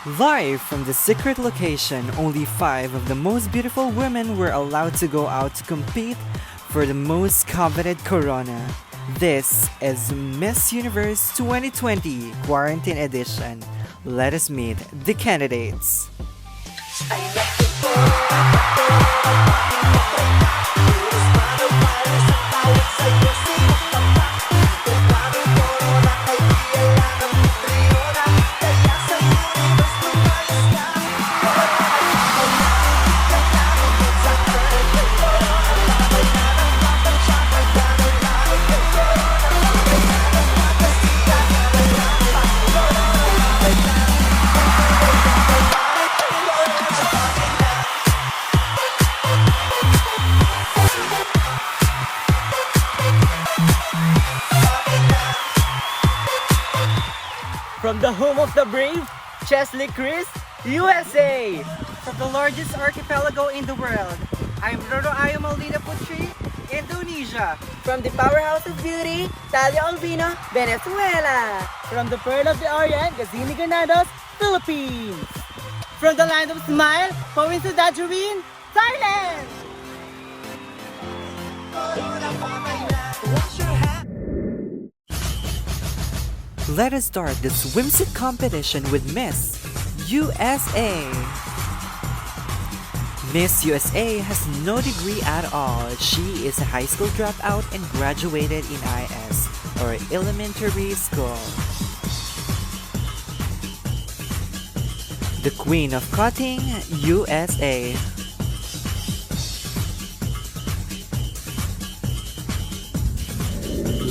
Live from the secret location, only 5 of the most beautiful women were allowed to go out to compete for the most coveted corona. This is Miss Universe 2020 Quarantine Edition. Let us meet the candidates. From the home of the brave, Chesley Chris, USA! From the largest archipelago in the world, I'm Roro Ayo Maldita Putri, Indonesia. From the powerhouse of beauty, Talia Albino, Venezuela. From the Pearl of the Orient, Gazini Granados, Philippines! From the land of smile, Pawin Sudajurin, Thailand! Let us start the swimsuit competition with Miss USA. Miss USA has no degree at all. She is a high school dropout and graduated in IS, or elementary school. The Queen of Cutting, USA.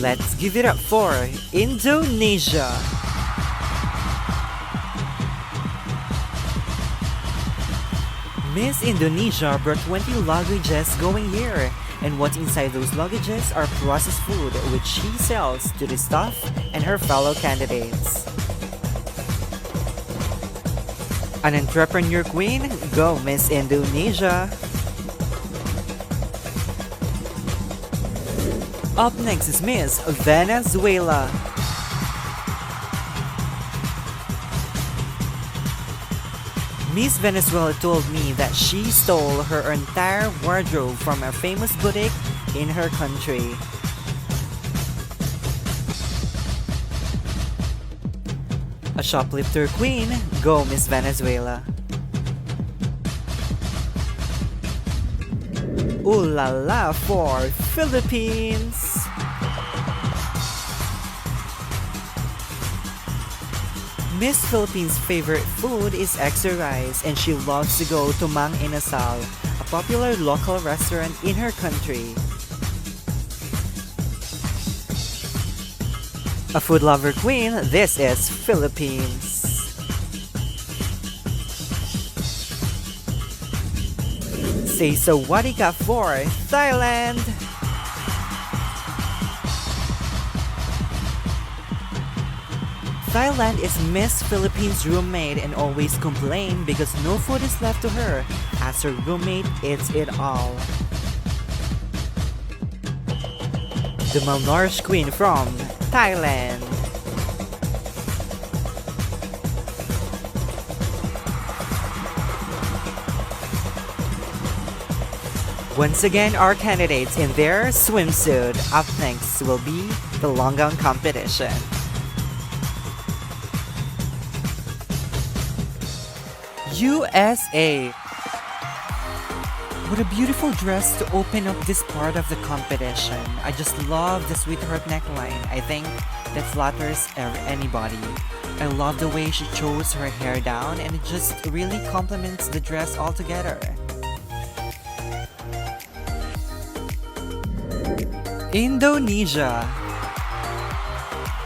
Let's give it up for Indonesia. Miss Indonesia brought 20 luggages going here, and what's inside those luggages are processed food which she sells to the staff and her fellow candidates. An entrepreneur queen? Go Miss Indonesia! Up next is Miss Venezuela. Miss Venezuela told me that she stole her entire wardrobe from a famous boutique in her country. A shoplifter queen? Go Miss Venezuela. Ooh la la for Philippines! Miss Philippines' favorite food is extra rice, and she loves to go to Mang Inasal, a popular local restaurant in her country. A food lover queen, this is Philippines. Say sawadika for Thailand. Thailand is Miss Philippines' roommate and always complain because no food is left to her, as her roommate eats it all. The malnourished queen from Thailand. Once again, our candidates in their swimsuit. Up next will be the long gown competition. USA. What a beautiful dress to open up this part of the competition. I just love the sweetheart neckline. I think that flatters anybody. I love the way she chose her hair down, and it just really complements the dress altogether. Indonesia.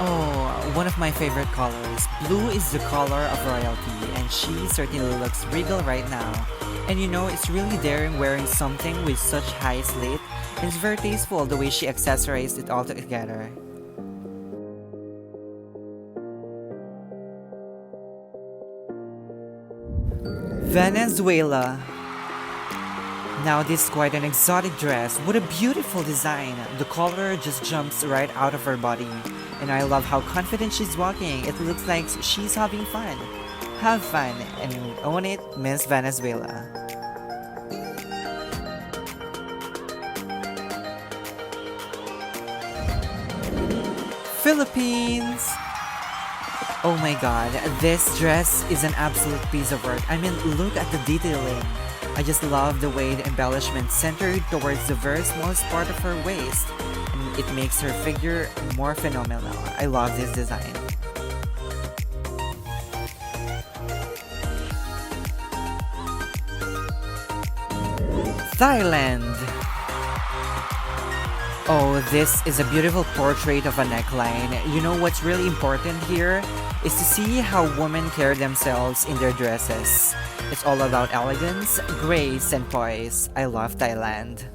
Oh, one of my favorite colors. Blue is the color of royalty, and she certainly looks regal right now. And you know, it's really daring wearing something with such high slit, and it's very tasteful the way she accessorized it all together. Venezuela. Now this is quite an exotic dress. What a beautiful design. The color just jumps right out of her body. And I love how confident she's walking. It looks like she's having fun. have fun, and own it, Miss Venezuela. Philippines! Oh my god, this dress is an absolute piece of work. I mean, look at the detailing. I just love the way the embellishment centered towards the very smallest part of her waist, and it makes her figure more phenomenal. I love this design. Thailand! Oh, this is a beautiful portrait of a neckline. You know what's really important here is to see how women carry themselves in their dresses. It's all about elegance, grace, and poise. I love Thailand.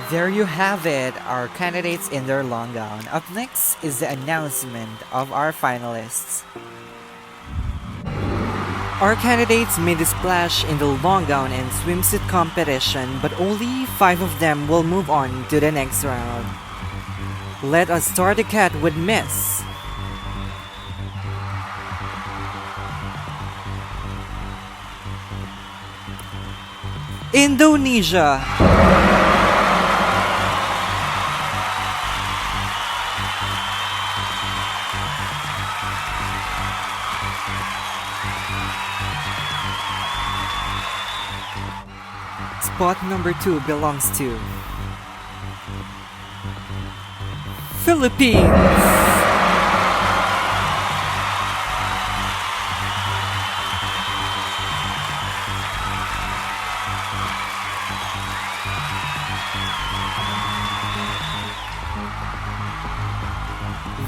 There you have it, our candidates in their long gown. Up next is the announcement of our finalists. Our candidates made a splash in the long gown and swimsuit competition, but only 5 of them will move on to the next round. Let us start the cat with Miss. Indonesia. Spot number 2 belongs to Philippines.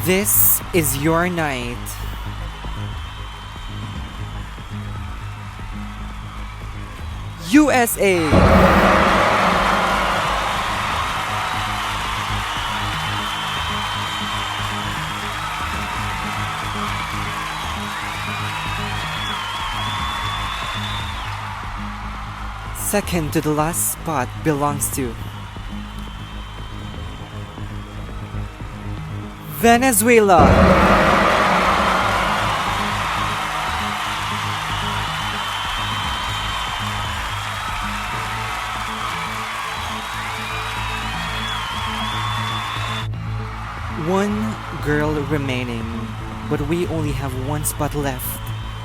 This is your night. USA. Second to the last spot belongs to Venezuela. One girl remaining, but we only have one spot left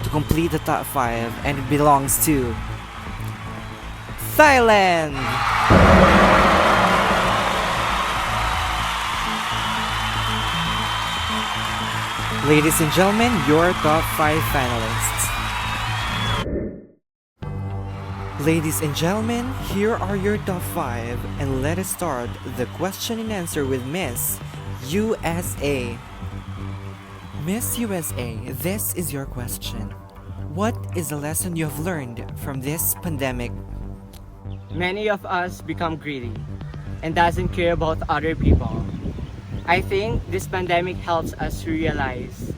to complete the top 5, and it belongs to Thailand. Ladies and gentlemen, your top 5 finalists. Ladies and gentlemen, here are your top 5, and let us start the question and answer with Miss USA. Miss USA, this is your question. What is the lesson you have learned from this pandemic? Many of us become greedy and doesn't care about other people. I think this pandemic helps us realize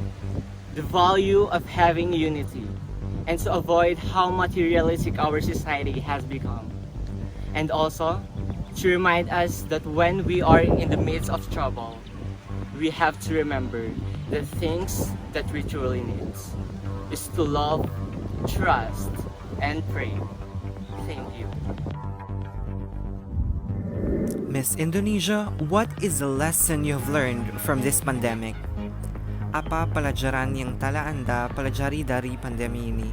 the value of having unity and to avoid how materialistic our society has become. And also to remind us that when we are in the midst of trouble, we have to remember the things that we truly need is to love, trust, and pray. Thank you. Miss Indonesia, what is the lesson you have learned from this pandemic? Apa pelajaran yang telah Anda pelajari dari pandemi ini?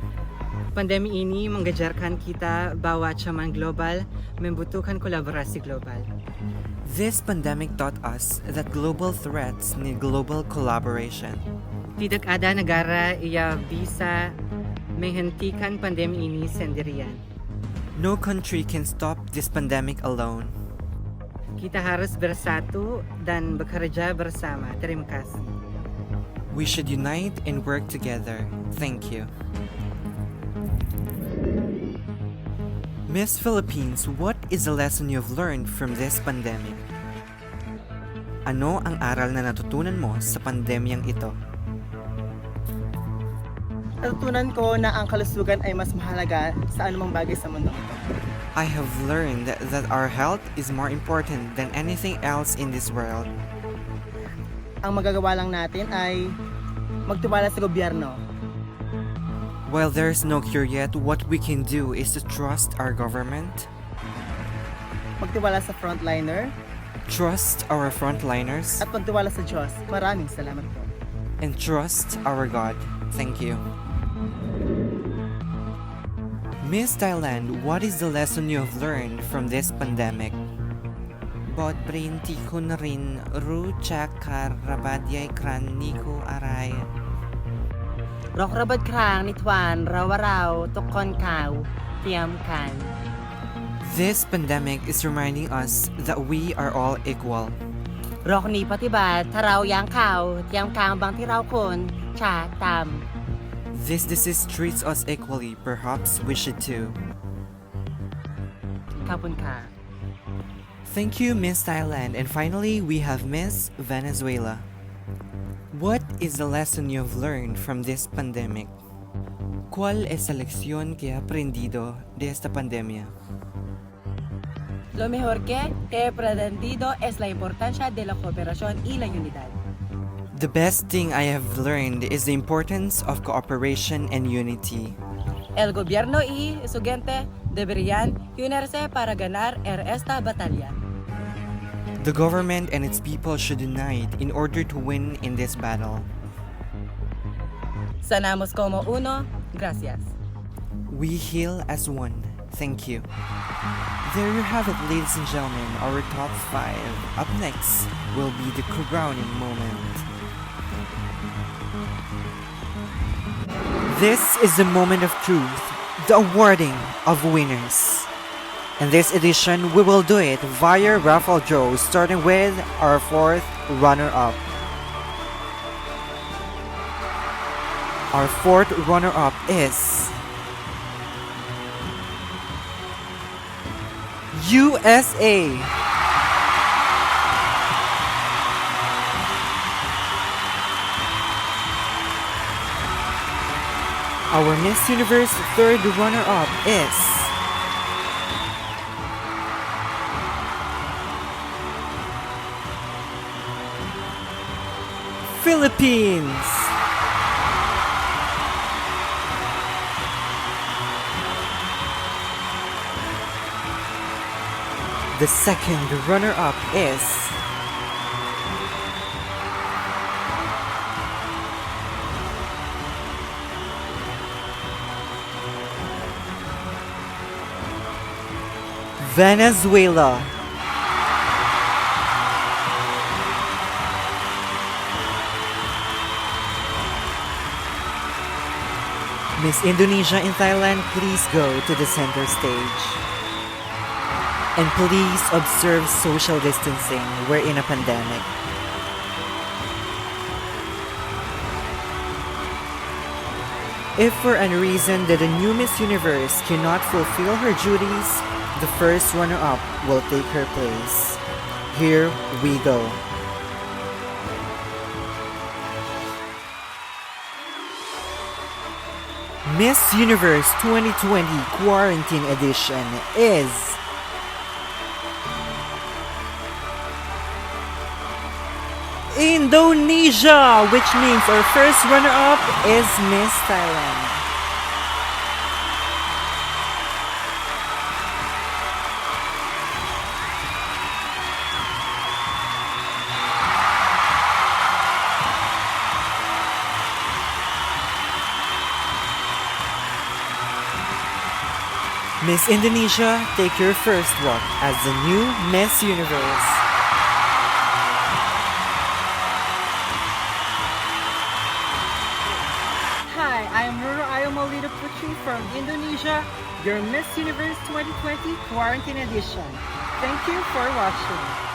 Pandemi ini mengajarkan kita bahwa ancaman global membutuhkan kolaborasi global. This pandemic taught us that global threats need global collaboration. Tidak ada negara yang bisa menghentikan pandemi ini sendirian. No country can stop this pandemic alone. Kita harus bersatu dan bekerja bersama. Terima kasih. We should unite and work together. Thank you. Miss Philippines, what is the lesson you have learned from this pandemic? Ano ang aral na natutunan mo sa pandemyang ito? Natutunan ko na ang kalusugan ay mas mahalaga sa anumang bagay sa mundo ito. I have learned that our health is more important than anything else in this world. Ang magagawa lang natin ay magtiwala sa gobyerno. While there's no cure yet, what we can do is to trust our government, Magtiwala sa frontliner trust our frontliners, at magtiwala sa Diyos. Maraming salamat po. and trust our God. Thank you. Miss Thailand, what is the lesson you have learned from this pandemic? Bot brinti ko na rin rucha karabadyay kran niku aray. Rokrabad krang nitwan rawaraw tukon kaw tiam kan. This pandemic is reminding us that we are all equal. Rok ni patibat taraw yang kaw tiam kang bang tiraw kun cha tam. This disease treats us equally. Perhaps we should too. Kapun ka. Thank you, Miss Thailand. And finally, we have Miss Venezuela. What is the lesson you have learned from this pandemic? ¿Cuál es la lección que ha aprendido de esta pandemia? Lo mejor que he aprendido es la importancia de la cooperación y la unidad. The best thing I have learned is the importance of cooperation and unity. El gobierno y estudiante deberían unirse para ganar esta batalla. The government and its people should unite in order to win in this battle. Sanamos como uno. Gracias. We heal as one. Thank you. There you have it, ladies and gentlemen, our top 5. Up next will be the crowning moment. This is the moment of truth, the awarding of winners. In this edition, we will do it via raffle draw, starting with our 4th runner-up. Our 4th runner-up is USA. Our Miss Universe 3rd runner-up is Philippines. The 2nd runner-up is Venezuela. Miss Indonesia in Thailand, please go to the center stage. And please observe social distancing. We're in a pandemic. If for any reason that the new Miss Universe cannot fulfill her duties, the first runner-up will take her place. Here we go. Miss Universe 2020 Quarantine Edition is Indonesia, which means our first runner-up is Miss Thailand. Miss Indonesia, take your first walk as the new Miss Universe. Hi, I'm Roro Ayomolida Putri from Indonesia, your Miss Universe 2020 Quarantine Edition. Thank you for watching.